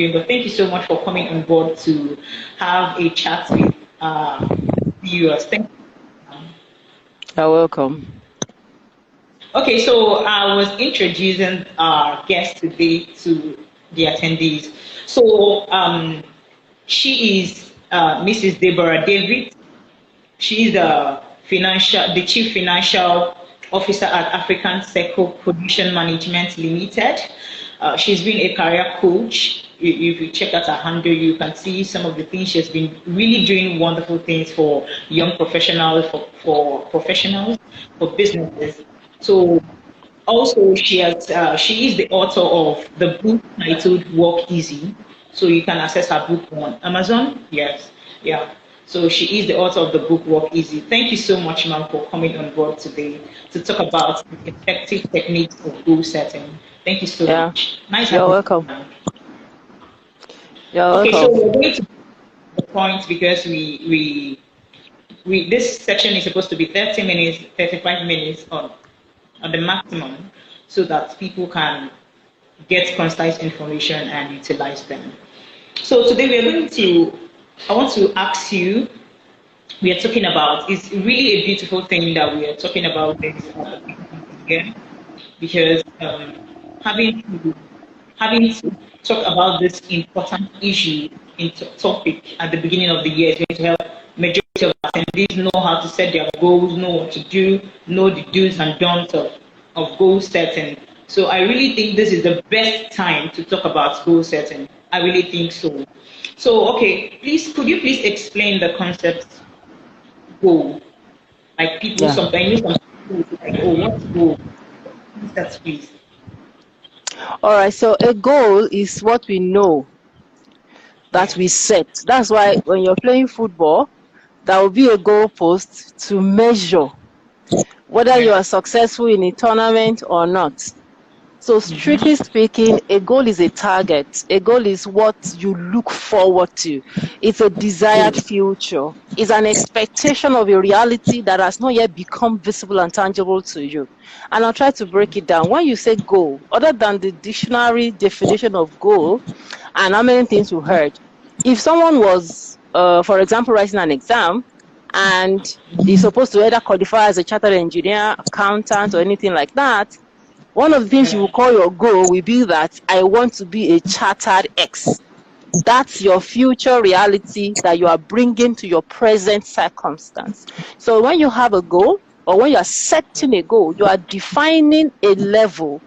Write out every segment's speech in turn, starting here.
But thank you so much for coming on board to have a chat with viewers. Thank you. You're welcome. Okay, so I was introducing our guest today to the attendees. So she is Mrs. Deborah David. She is the chief financial officer at African Seco Production Management Limited. She's been a career coach. If you check out her handle, you can see some of the things she's been really doing wonderful things for young professionals, for professionals, for businesses. So also she is the author of the book titled Work Easy. So you can access her book on Amazon. Yes, yeah. So she is the author of the book Work Easy. Thank you so much, ma'am, for coming on board today to talk about the effective techniques of goal setting. Thank you so much. Nice You're having welcome. you. You're Okay, welcome. so we're going to the point because we this section is supposed to be 30 minutes, 35 minutes on the maximum, so that people can get concise information and utilize them. So today I want to ask you, we are talking about, it's really a beautiful thing that we are talking about this again, because having to talk about this important issue in topic at the beginning of the year is going to help majority of attendees know how to set their goals, know what to do, know the do's and don'ts of goal setting. So I really think this is the best time to talk about goal setting. I really think so. So okay, could you please explain the concept goal? Like people sometimes some people like, oh, what's goal? Please. All right, so a goal is what we know that we set. That's why when you're playing football, there will be a goal post to measure whether you are successful in a tournament or not. So strictly speaking, a goal is a target. A goal is what you look forward to. It's a desired future. It's an expectation of a reality that has not yet become visible and tangible to you. And I'll try to break it down. When you say goal, other than the dictionary definition of goal and how many things you heard, if someone was, for example, writing an exam and is supposed to either qualify as a chartered engineer, accountant, or anything like that, one of the things you will call your goal will be that I want to be a chartered X. That's your future reality that you are bringing to your present circumstance. So when you have a goal, or when you are setting a goal, you are defining a level.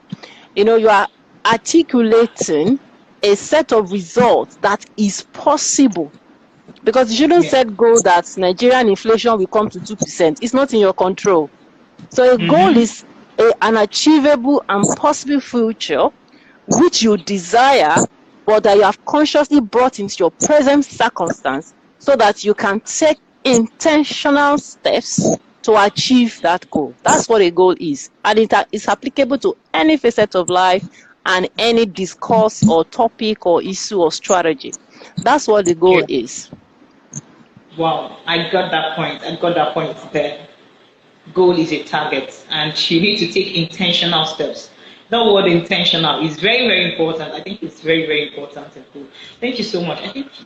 You are articulating a set of results that is possible. Because you shouldn't set goal that Nigerian inflation will come to 2%. It's not in your control. So a goal is an achievable and possible future which you desire, but that you have consciously brought into your present circumstance so that you can take intentional steps to achieve that goal. That's what a goal is. And it is applicable to any facet of life and any discourse or topic or issue or strategy. That's what the goal is. Wow, I got that point there. Goal is a target, and you need to take intentional steps. That word intentional is very, very important. I think it's very, very important and cool. Thank you so much.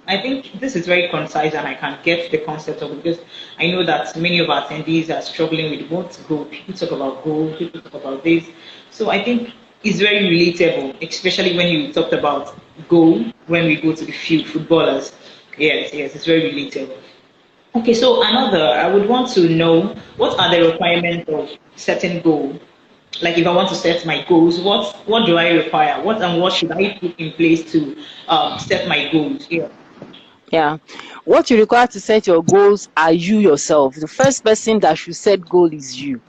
I think this is very concise, and I can get the concept of it, because I know that many of our attendees are struggling with what goal. People talk about goal, people talk about this. So I think it's very relatable, especially when you talked about goal when we go to the field, footballers. Yes, it's very relatable. Okay, so I would want to know, what are the requirements of setting goal? Like if I want to set my goals, what do I require? What should I put in place to set my goals? Yeah. What you require to set your goals are you yourself. The first person that should set goal is you.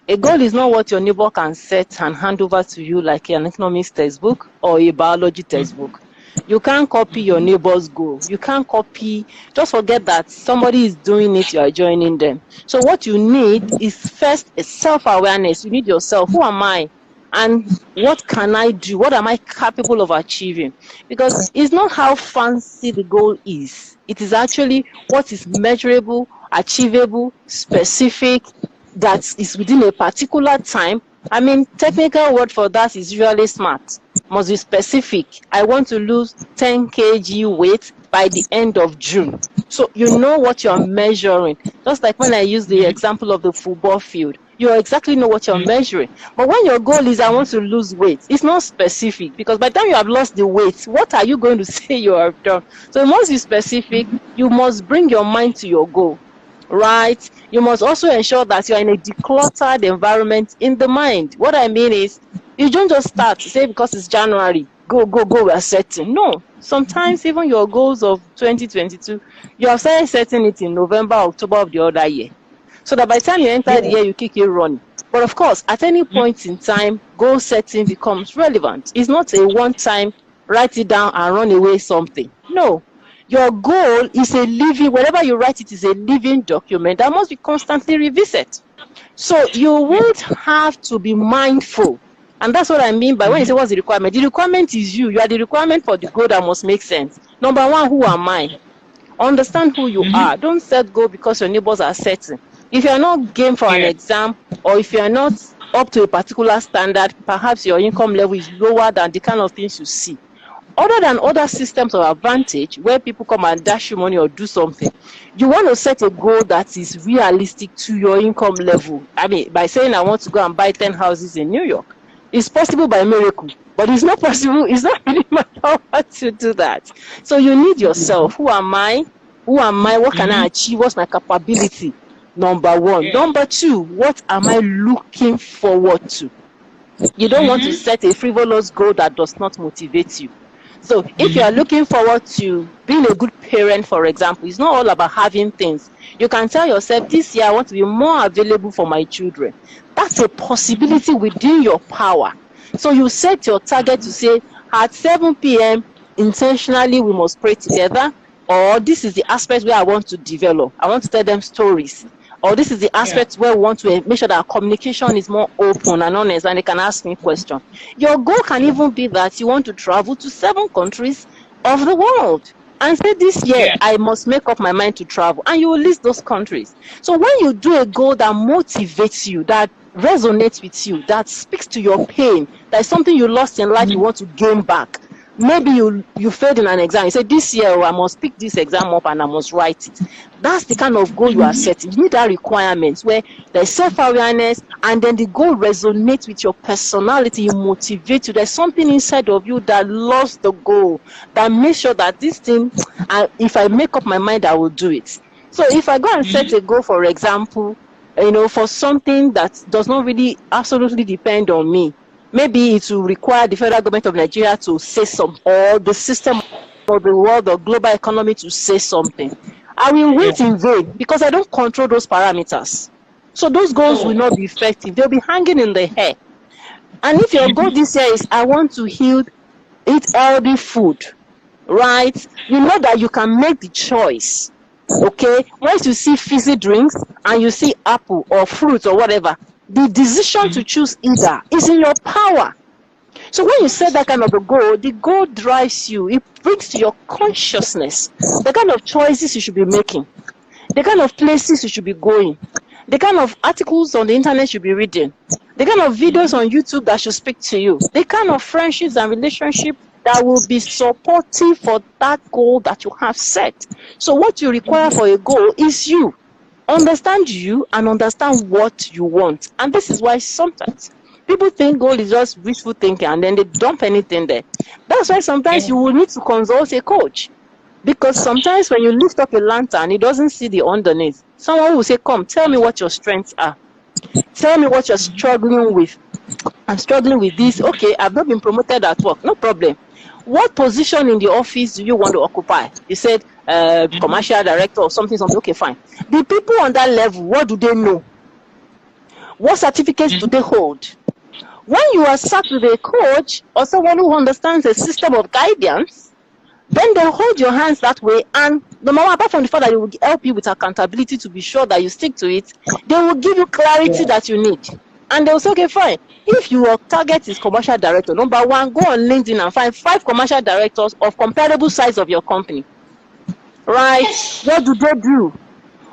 A goal is not what your neighbor can set and hand over to you like an economics textbook or a biology textbook. You can't copy your neighbor's goal. You can't copy, just forget that somebody is doing it, you are joining them. So what you need is first a self-awareness. You need yourself. Who am I? And what can I do? What am I capable of achieving? Because it's not how fancy the goal is. It is actually what is measurable, achievable, specific, that is within a particular time. I mean, technical word for that is usually SMART. must be specific. I want to lose 10 kg weight by the end of June. So you know what you're measuring. Just like when I use the example of the football field, you exactly know what you're measuring. But when your goal is I want to lose weight, it's not specific, because by the time you have lost the weight, what are you going to say you have done? So it must be specific. You must bring your mind to your goal, right? You must also ensure that you're in a decluttered environment in the mind. What I mean is, you don't just start, say because it's January, go, we're setting. No, sometimes even your goals of 2022, you have started setting it in November, October of the other year. So that by the time you enter the year, you kick it running. But of course, at any point in time, goal setting becomes relevant. It's not a one-time, write it down and run away something. No, your goal is a living, wherever you write it is a living document that must be constantly revisited. So you would have to be mindful. And that's what I mean by when you say what's the requirement. The requirement is you. You are the requirement for the goal that must make sense. Number one, who am I? Understand who you are. Don't set goal because your neighbors are setting. If you are not game for an exam, or if you are not up to a particular standard, perhaps your income level is lower than the kind of things you see. Other than other systems of advantage where people come and dash you money or do something, you want to set a goal that is realistic to your income level. I mean, by saying I want to go and buy 10 houses in New York, it's possible by miracle, but it's not possible. It's not really my power to do that. So you need yourself. Who am I? Who am I? What can I achieve? What's my capability? Number one. Number two, what am I looking forward to? You don't want to set a frivolous goal that does not motivate you. So if you are looking forward to being a good parent, for example, it's not all about having things. You can tell yourself, this year I want to be more available for my children. That's a possibility within your power. So you set your target to say, at 7 p.m., intentionally we must pray together, or this is the aspect where I want to develop. I want to tell them stories. Or this is the aspect where we want to make sure that our communication is more open and honest and they can ask me questions. Your goal can even be that you want to travel to 7 countries of the world and say this year I must make up my mind to travel, and you will list those countries. So when you do a goal that motivates you, that resonates with you, that speaks to your pain, that is something you lost in life you want to gain back. Maybe you failed in an exam. You say, this year I must pick this exam up and I must write it. That's the kind of goal you are setting. You need that requirement where there's self-awareness and then the goal resonates with your personality. It motivates you. There's something inside of you that loves the goal, that makes sure that this thing, if I make up my mind, I will do it. So if I go and set a goal, for example, for something that does not really absolutely depend on me, maybe it will require the federal government of Nigeria to say something, or the system of the world or global economy to say something. I will wait in vain because I don't control those parameters. So those goals will not be effective. They'll be hanging in the air. And if your goal this year is, I want to eat healthy food, right? You know that you can make the choice. Okay? Once you see fizzy drinks and you see apple or fruit or whatever, the decision to choose either is in your power. So when you set that kind of a goal, the goal drives you. It brings to your consciousness the kind of choices you should be making, the kind of places you should be going, the kind of articles on the internet you should be reading, the kind of videos on YouTube that should speak to you, the kind of friendships and relationships that will be supportive for that goal that you have set. So what you require for a goal is you. Understand you and understand what you want. And this is why sometimes people think goal is just wishful thinking and then they dump anything there. That's why sometimes you will need to consult a coach. Because sometimes when you lift up a lantern, it doesn't see the underneath. Someone will say, come, tell me what your strengths are. Tell me what you're struggling with. I'm struggling with this. Okay, I've not been promoted at work. No problem. What position in the office do you want to occupy? You said commercial director or something. Okay, fine. The people on that level, what do they know? What certificates do they hold? When you are sat with a coach or someone who understands a system of guidance, then they hold your hands that way, and no matter, apart from the fact that they will help you with accountability to be sure that you stick to it, they will give you clarity that you need. And they'll say, okay, fine. If your target is commercial director, number one, go on LinkedIn and find 5 commercial directors of comparable size of your company. Right? What do they do?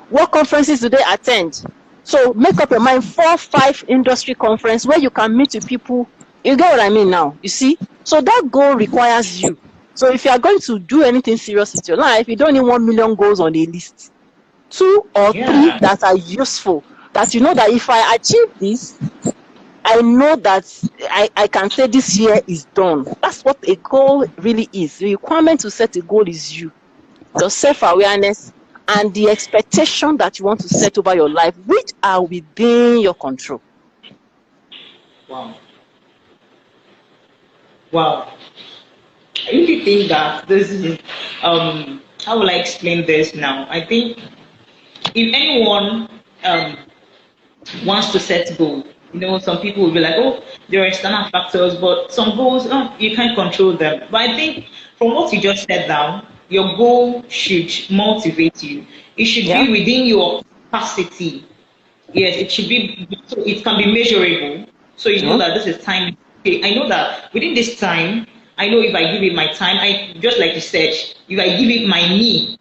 What conferences do they attend? So make up your mind, 4 or 5 industry conferences where you can meet with people You get what I mean now? You see? So that goal requires you. So if you are going to do anything serious with your life, you don't need 1 million goals on a list. 2 or 3 Yeah. that are useful. That you know that if I achieve this, I know that I can say this year is done. That's what a goal really is. The requirement to set a goal is you. Your self-awareness and the expectation that you want to set over your life, which are within your control. Wow. Wow. I really think that this is how will I explain this now? I think if anyone um wants to set goals, some people will be like, oh, there are external factors, but some goals, oh, you can't control them. But I think from what you just said now, your goal should motivate you. It should Yeah. be within your capacity. Yes, it should be, so it can be measurable. So you know Yeah. that this is time. Okay, I know that within this time, I know if I give it my time, I just like you said, if I give it my me,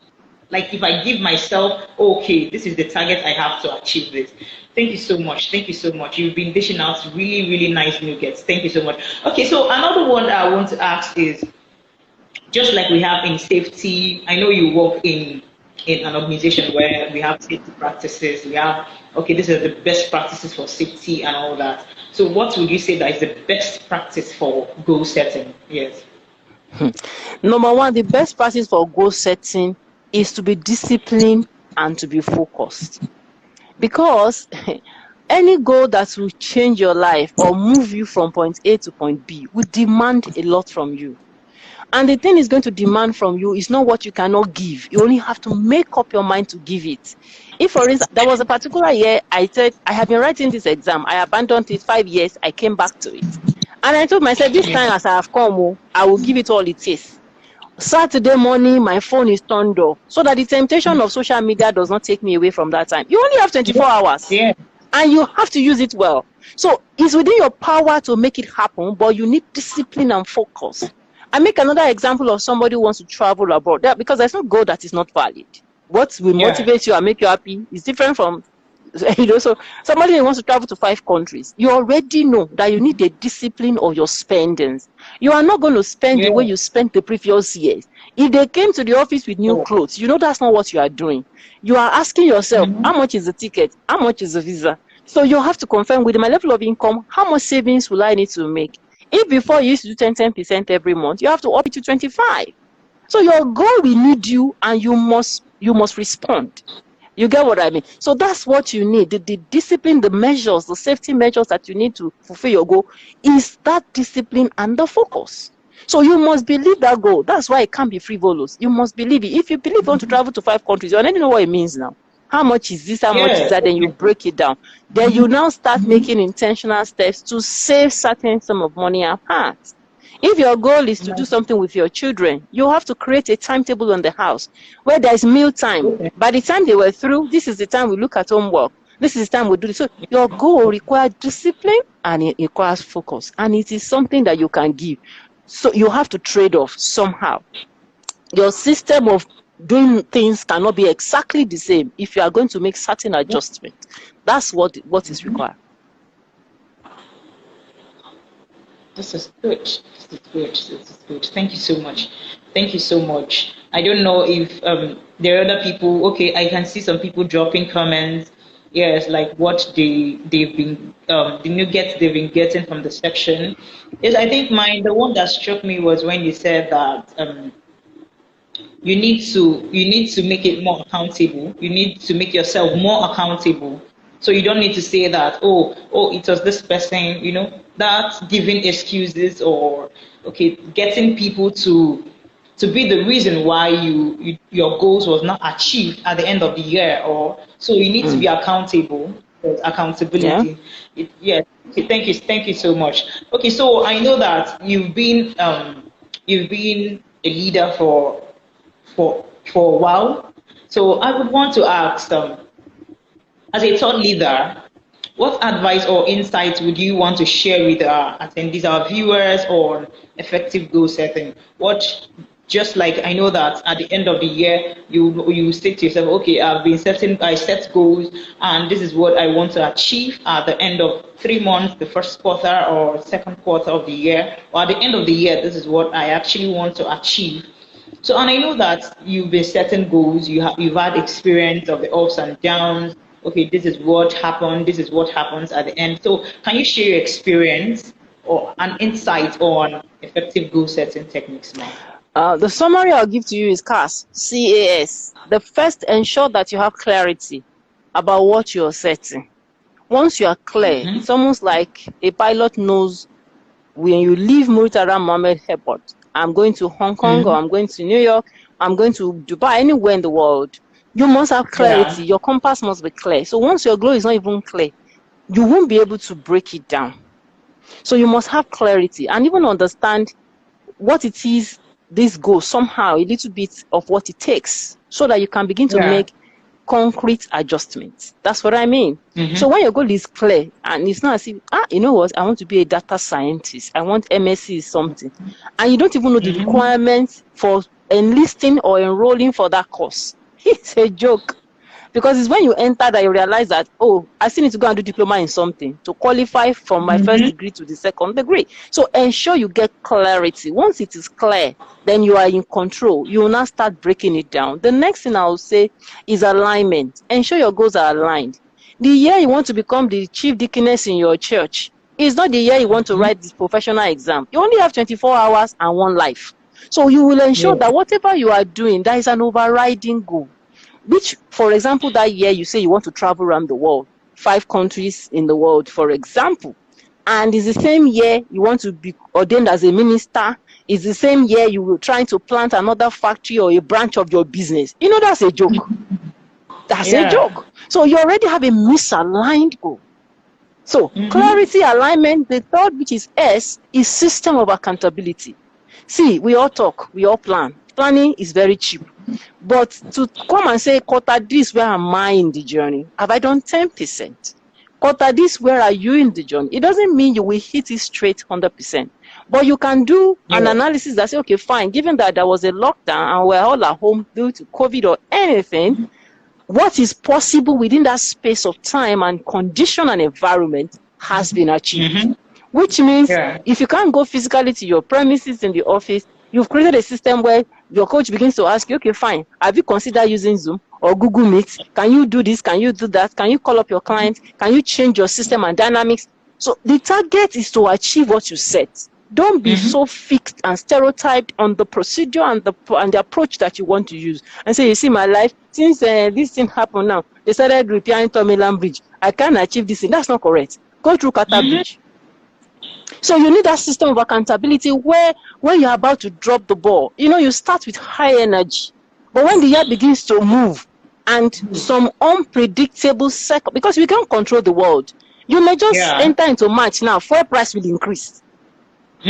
like if I give myself, okay, this is the target I have to achieve this. Thank you so much. Thank you so much. You've been dishing out really, really nice nuggets. Thank you so much. Okay, so another one that I want to ask is just like we have in safety. I know you work in an organization where we have safety practices. We have, okay, these are the best practices for safety and all that. So what would you say that is the best practice for goal setting? Yes. Number one, the best practice for goal setting is to be disciplined and to be focused. Because any goal that will change your life or move you from point A to point B will demand a lot from you. And the thing is going to demand from you is not what you cannot give. You only have to make up your mind to give it. If, for instance, there was a particular year I said, I have been writing this exam. I abandoned it 5 years. I came back to it. And I told myself, this time as I have come, I will give it all it is. Saturday morning, my phone is turned off so that the temptation of social media does not take me away from that time. You only have 24 hours. Yeah. And you have to use it well. So it's within your power to make it happen, but you need discipline and focus. I make another example of somebody who wants to travel abroad, because there's no goal that is not valid. What will motivate you and make you happy is different from, so somebody who wants to travel to 5 countries, you already know that you need the discipline of your spendings. You are not going to spend the way you spent the previous years. If they came to the office with new clothes, you know that's not what you are doing. You are asking yourself, how much is the ticket? How much is the visa? So you have to confirm with my level of income, how much savings will I need to make? If before you used to do 10% every month, you have to up it to 25. So your goal will need you, and you must respond. You get what I mean? So that's what you need. The discipline, the measures, the safety measures that you need to fulfill your goal is that discipline and the focus. So you must believe that goal. That's why it can't be frivolous. You must believe it. If you believe you want to travel to 5 countries, you already know what it means now. How much is this? How much is that? Then you break it down. Then you now start making intentional steps to save certain sum of money apart. If your goal is to do something with your children, you have to create a timetable on the house where there is meal time. By the time they were through, this is the time we look at homework. This is the time we do this. So your goal requires discipline and it requires focus. And it is something that you can give. So you have to trade off somehow. Your system of doing things cannot be exactly the same if you are going to make certain adjustments. That's what is required. This is good. This is good. This is good. Thank you so much. Thank you so much. I don't know if there are other people. Okay, I can see some people dropping comments. Yes, like what they've been the nuggets they've been getting from the section. Yes, I think the one that struck me was when you said that you need to make it more accountable. You need to make yourself more accountable. So you don't need to say that, oh, it was this person, that giving excuses or getting people to be the reason why your goals was not achieved at the end of the year, or so you need to be accountable. Accountability. Yeah. Okay, thank you so much. Okay, so I know that you've been a leader for a while. So I would want to ask, as a thought leader, what advice or insights would you want to share with our attendees, our viewers, on effective goal setting? What Just like I know that at the end of the year, you say to yourself, okay, I set goals, and this is what I want to achieve at the end of 3 months, the first quarter or second quarter of the year, or at the end of the year, this is what I actually want to achieve. So, and I know that you've been setting goals, you've had experience of the ups and downs. Okay, this is what happened, this is what happens at the end. So, can you share your experience or an insight on effective goal setting techniques, ma'am? The summary I'll give to you is CAS, C-A-S. The first, ensure that you have clarity about what you're setting. Once you are clear, it's almost like a pilot knows when you leave Murtala Mohammed Airport, I'm going to Hong Kong or I'm going to New York, I'm going to Dubai, anywhere in the world. You must have clarity. Your compass must be clear. So once your goal is not even clear, you won't be able to break it down. So you must have clarity and even understand what it is, this goal, somehow, a little bit of what it takes, so that you can begin to make concrete adjustments. That's what I mean. So when your goal is clear, and it's not as if, you know what, I want to be a data scientist, I want MSc something, and you don't even know the requirements for enlisting or enrolling for that course. It's a joke. Because it's when you enter that you realize that, oh, I still need to go and do diploma in something to qualify from my first degree to the second degree. So ensure you get clarity. Once it is clear, then you are in control. You will now start breaking it down. The next thing I will say is alignment. Ensure your goals are aligned. The year you want to become the chief deaconess in your church is not the year you want to write this professional exam. You only have 24 hours and one life. So you will ensure that whatever you are doing, there is an overriding goal. Which, for example, that year you say you want to travel around the world, 5 countries in the world, for example. And it's the same year you want to be ordained as a minister. It's the same year you were trying to plant another factory or a branch of your business. You know, that's a joke. That's a joke. So you already have a misaligned goal. So clarity, alignment. The third, which is S, is system of accountability. See, we all talk, we all plan. Planning is very cheap. But to come and say, quarter this, where am I in the journey? Have I done 10%? Quarter this, where are you in the journey? It doesn't mean you will hit it straight 100%. But you can do an analysis that say, okay, fine, given that there was a lockdown and we're all at home due to COVID or anything, what is possible within that space of time and condition and environment has been achieved. Which means if you can't go physically to your premises in the office, you've created a system where your coach begins to ask you, okay, fine, have you considered using Zoom or Google Meet? Can you do this? Can you do that? Can you call up your client? Can you change your system and dynamics? So the target is to achieve what you set. Don't be so fixed and stereotyped on the procedure and the approach that you want to use. And say, you see, my life, since this thing happened now, they started repairing Tomiland Bridge. I can't achieve this thing. That's not correct. Go through Kata Bridge. So you need that system of accountability where when you're about to drop the ball, you know, you start with high energy. But when the year begins to move and some unpredictable because we can't control the world, you may just enter into March now, fuel price will increase.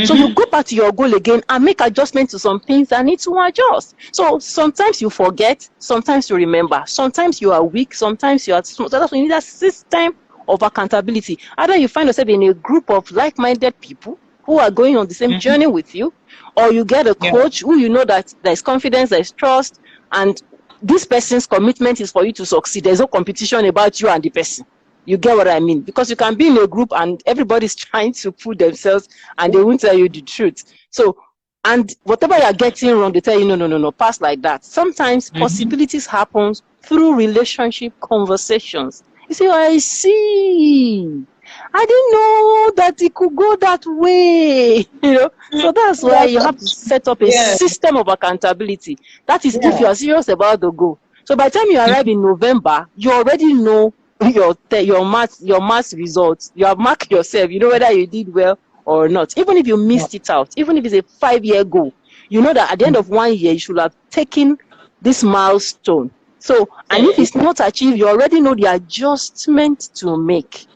So you go back to your goal again and make adjustments to some things that need to adjust. So sometimes you forget, sometimes you remember, sometimes you are weak, sometimes you are small. So that's why you need a system of accountability. Either you find yourself in a group of like-minded people who are going on the same journey with you, or you get a coach who you know that there is confidence, there is trust, and this person's commitment is for you to succeed. There's no competition about you and the person. You get what I mean? Because you can be in a group and everybody's trying to pull themselves and they won't tell you the truth. So, and whatever you're getting wrong, they tell you, no, pass like that. Sometimes possibilities happen through relationship conversations. You say, oh, I see. I didn't know that it could go that way. You know, so that's why you have to set up a system of accountability. That is if you are serious about the goal. So by the time you arrive in November, you already know your maths results. You have marked yourself. You know whether you did well or not. Even if you missed it out, even if it's a 5-year goal, you know that at the end of 1 year, you should have taken this milestone. So, and if it's not achieved, you already know the adjustment to make.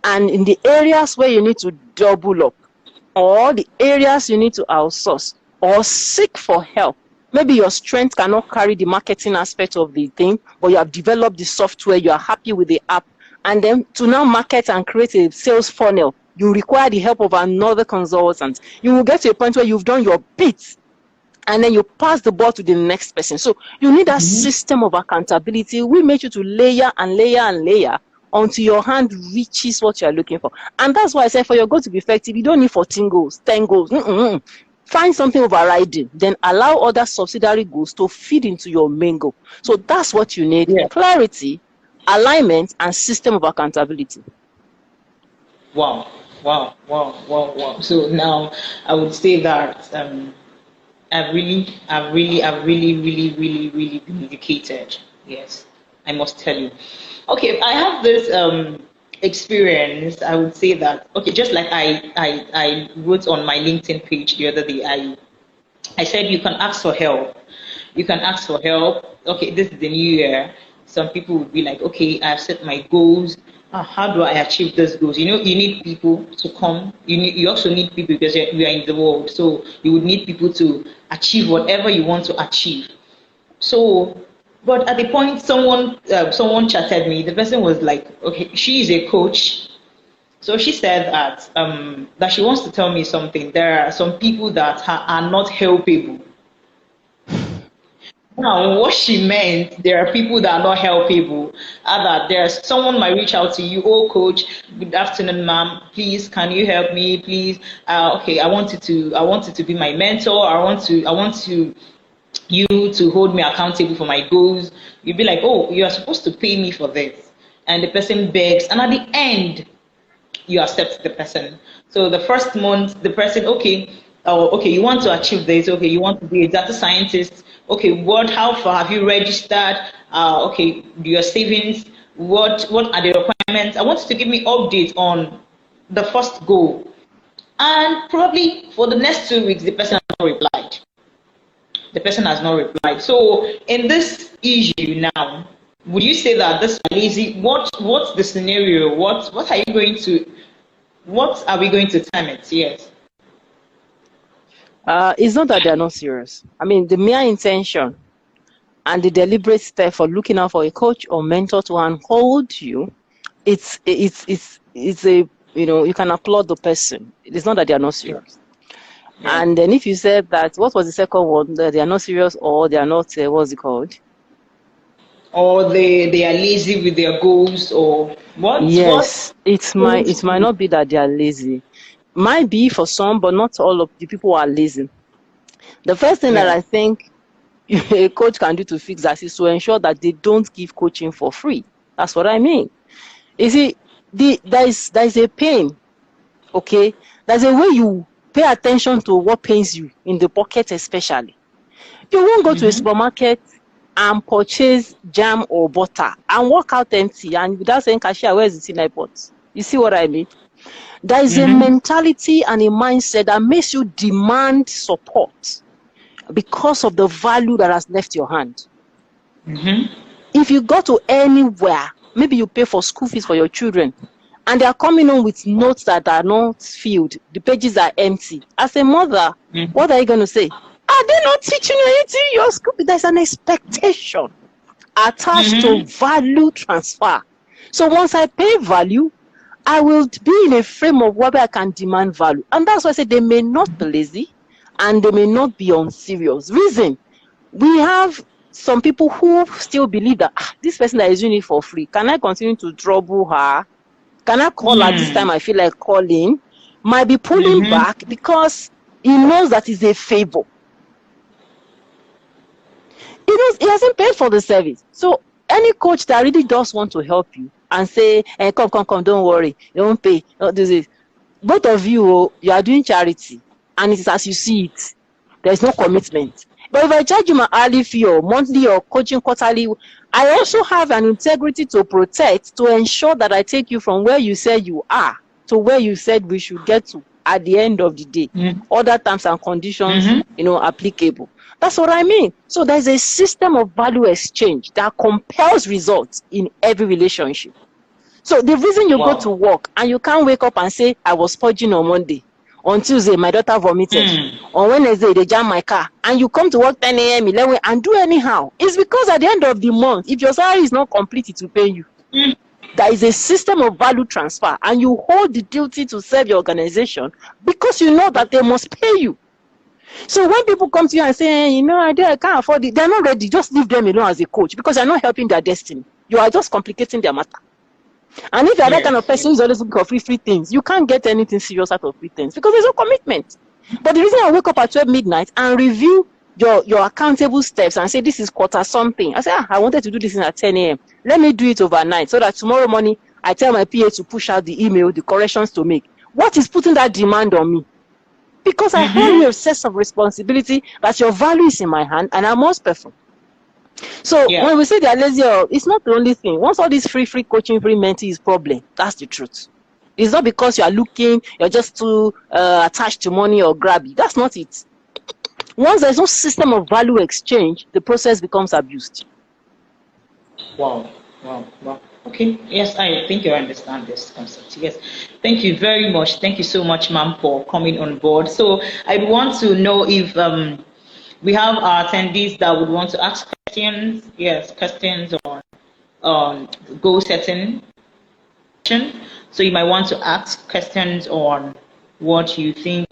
And in the areas where you need to double up, or the areas you need to outsource, or seek for help. Maybe your strength cannot carry the marketing aspect of the thing, but you have developed the software, you are happy with the app, and then to now market and create a sales funnel, you require the help of another consultant. You will get to a point where you've done your bit, and then you pass the ball to the next person. So you need that system of accountability. We make you to layer and layer and layer until your hand reaches what you are looking for. And that's why I say for your goal to be effective, you don't need 14 goals, 10 goals. Find something overriding, then allow other subsidiary goals to feed into your main goal. So that's what you need: clarity, alignment, and system of accountability. Wow. So now I would say that I've really been educated. Yes, I must tell you. Okay, I have this experience. I would say that, okay, just like I wrote on my LinkedIn page the other day, I said you can ask for help. You can ask for help. Okay, this is the new year. Some people would be like, okay, I've set my goals. How do I achieve those goals? You know, you need people to come. You also need people because we are in the world. So you would need people to achieve whatever you want to achieve. So, but at the point someone chatted me, the person was like, okay, she is a coach. So she said that she wants to tell me something. There are some people that are not helpable. Now, what she meant, there are people that are not helpable. That there's someone might reach out to you, oh coach, good afternoon, ma'am. Please, can you help me? Please, okay, I wanted to be my mentor. I want you to hold me accountable for my goals. You'd be like, oh, you are supposed to pay me for this, and the person begs, and at the end, you accept the person. So the first month, the person, okay, okay, you want to achieve this, okay, you want to be a data scientist, okay, how far have you registered? Okay, your savings, what are the requirements? I want you to give me updates on the first goal. And probably for the next 2 weeks, the person has not replied. The person has not replied. So in this issue now, would you say that this lazy? What's the scenario? What are we going to term it? Yes. It's not that they're not serious. I mean, the mere intention and the deliberate step for looking out for a coach or mentor to handhold you, it's a, you know, you can applaud the person. It's not that they are not serious. Yeah. And then if you said that, what was the second one? That they are not serious, or they are not, what's it called? Or they are lazy with their goals, or what? Yes, it might not be that they are lazy. Might be for some, but not all of the people are lazy. The first thing that I think a coach can do to fix that is to ensure that they don't give coaching for free. That's what I mean. You see, there is a pain, okay? There's a way you pay attention to what pains you in the pocket, especially. You won't go to a supermarket and purchase jam or butter and walk out empty and without saying, cashier, where's the tin pot? You see what I mean? There is a mentality and a mindset that makes you demand support because of the value that has left your hand. If you go to anywhere, maybe you pay for school fees for your children, and they are coming on with notes that are not filled, the pages are empty. As a mother, what are you going to say? Are they not teaching you anything in your school? There's an expectation attached to value transfer. So once I pay value, I will be in a frame of where I can demand value. And that's why I say they may not be lazy and they may not be unserious. Reason, we have some people who still believe that this person that is doing it for free, can I continue to trouble her? Can I call her this time I feel like calling? Might be pulling back because he knows that it's a favor. He hasn't paid for the service. So any coach that really does want to help you and say, hey, come, don't worry, don't pay, don't do this. Both of you, you are doing charity, and it is as you see it. There is no commitment. But if I charge you my hourly fee or monthly or coaching quarterly, I also have an integrity to protect, to ensure that I take you from where you said you are to where you said we should get to at the end of the day. Other terms and conditions, applicable. That's what I mean. So there's a system of value exchange that compels results in every relationship. So the reason you go to work and you can't wake up and say, I was purging on Monday, on Tuesday, my daughter vomited, on Wednesday, they jammed my car, and you come to work 10 a.m., 11 and do anyhow, it's because at the end of the month, if your salary is not complete, it will pay you. There is a system of value transfer, and you hold the duty to serve your organization because you know that they must pay you. So when people come to you and say, hey, I can't afford it, they're not ready. Just leave them alone as a coach, because you're not helping their destiny. You are just complicating their matter. And if you're that kind of person who's always looking for free things, you can't get anything serious out of free things, because there's no commitment. But the reason I wake up at 12 midnight and review your accountable steps and say, this is quarter something. I say, I wanted to do this at 10 a.m. Let me do it overnight so that tomorrow morning I tell my PA to push out the email, the corrections to make. What is putting that demand on me? Because I have you a sense of responsibility that your value is in my hand and I must perform. So when we say they are lazy, it's not the only thing. Once all this free coaching, free mentor is problem, that's the truth. It's not because you are looking, you're just too attached to money or grabby. That's not it. Once there's no system of value exchange, the process becomes abused. Wow. Okay. Yes, I think you understand this concept. Yes. Thank you very much. Thank you so much, ma'am, for coming on board. So I want to know if we have our attendees that would want to ask questions. Yes, questions on goal setting. So you might want to ask questions on what you think,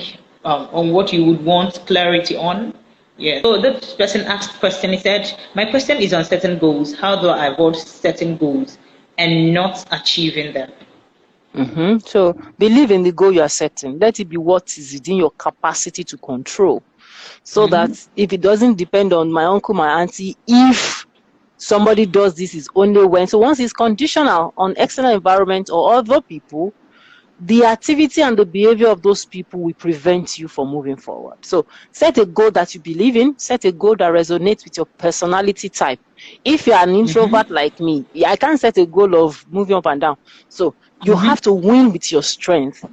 on what you would want clarity on. Yeah. So this person asked a question. He said, "My question is on setting goals. How do I avoid setting goals and not achieving them?" So believe in the goal you are setting. Let it be what is within your capacity to control. So that if it doesn't depend on my uncle, my auntie, if somebody does this is only when. So once it's conditional on external environment or other people, the activity and the behavior of those people will prevent you from moving forward. So set a goal that you believe in, set a goal that resonates with your personality type. If you're an introvert like me, I can't set a goal of moving up and down. So you have to win with your strength.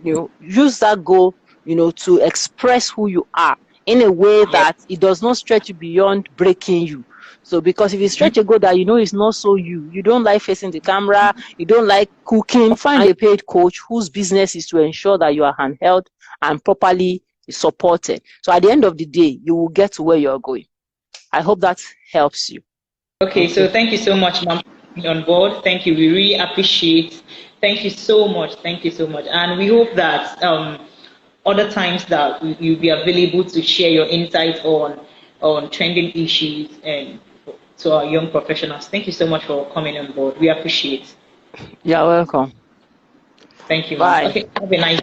Use that goal, to express who you are in a way that it does not stretch you beyond breaking you. So because if you stretch a goal that is not so you don't like facing the camera, you don't like cooking, find a paid coach whose business is to ensure that you are handheld and properly supported. So at the end of the day, you will get to where you are going. I hope that helps you. Okay, so thank you so much, ma'am, for being on board. Thank you. We really appreciate. Thank you so much. Thank you so much. And we hope that other times that you'll be available to share your insights on trending issues and to our young professionals. Thank you so much for coming on board. We appreciate. You're welcome. Thank you. Bye. Okay, have a nice